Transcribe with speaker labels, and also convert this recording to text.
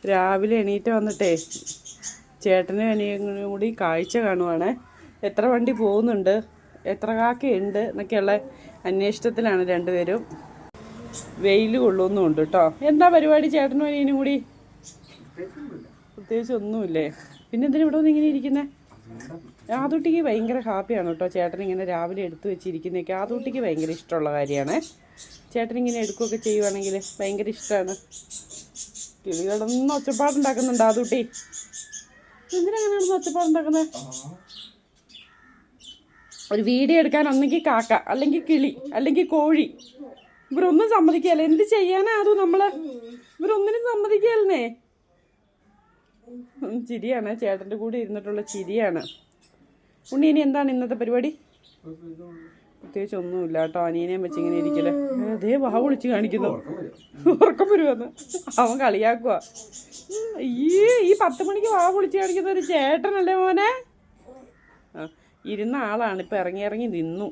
Speaker 1: രാവിലെ എണീറ്റ് വന്നിട്ടേ ചേട്ടനും അനിയനും കൂടി കാഴ്ച കാണുവാണ്. എത്ര വണ്ടി പോകുന്നുണ്ട്, എത്ര കാക്കയുണ്ട് എന്നൊക്കെയുള്ള അന്വേഷണത്തിലാണ് രണ്ടുപേരും. വെയിൽ കൊള്ളുന്നുമുണ്ട് കേട്ടോ. എന്താ പരിപാടി ചേട്ടനും അനിയനും കൂടി? പ്രത്യേകിച്ച് ഒന്നുമില്ലേ? പിന്നെ എന്തിനാ ഇവിടെ വന്ന് ഇങ്ങനെ ഇരിക്കുന്നത്? ആദൂട്ടിക്ക് ഭയങ്കര ഹാപ്പിയാണ് കേട്ടോ ചേട്ടൻ ഇങ്ങനെ രാവിലെ എടുത്തു വെച്ചിരിക്കുന്നതൊക്കെ. ആദൂട്ടിക്ക് ഭയങ്കര ഇഷ്ടമുള്ള കാര്യമാണ്. ചേട്ടനിങ്ങനെ എടുക്കുകയൊക്കെ ചെയ്യുവാണെങ്കിൽ ഭയങ്കര ഇഷ്ടമാണ്. കിളികളൊന്നും ഒച്ചപ്പാടുണ്ടാക്കുന്നുണ്ട് ആദൂട്ടി. എന്തിനാണ് ഒച്ചപ്പാടുണ്ടാക്കുന്നത്? ഒരു വീഡിയോ എടുക്കാൻ ഒന്നെങ്കിൽ കാക്ക, അല്ലെങ്കിൽ കിളി, അല്ലെങ്കിൽ കോഴി. ഇവരൊന്നും സമ്മതിക്കുകയല്ല. എന്ത് ചെയ്യാനാ അത് നമ്മള്? ഇവരൊന്നിനും സമ്മതിക്കുകയല്ലേ? ചിരിയാണ്, ചേട്ടൻ്റെ കൂടെ ഇരുന്നിട്ടുള്ള ചിരിയാണ്. ഉണ്ണി, ഇനി എന്താണ് ഇന്നത്തെ പരിപാടി? പ്രത്യേകിച്ച് ഒന്നുമില്ല കേട്ടോ. അനിയനെയും വെച്ച് ഇങ്ങനെ ഇരിക്കല്. അതേ വാ വിളിച്ച് കാണിക്കുന്നു. ഉറക്കം വരുമെന്ന് അവൻ കളിയാക്കുക. ഈ 10 മണിക്ക് വാ വിളിച്ച് കാണിക്കുന്ന ഒരു ചേട്ടനല്ലേ മോനെ? ഇരുന്ന ആളാണ്, ഇപ്പം ഇറങ്ങി നിന്നു.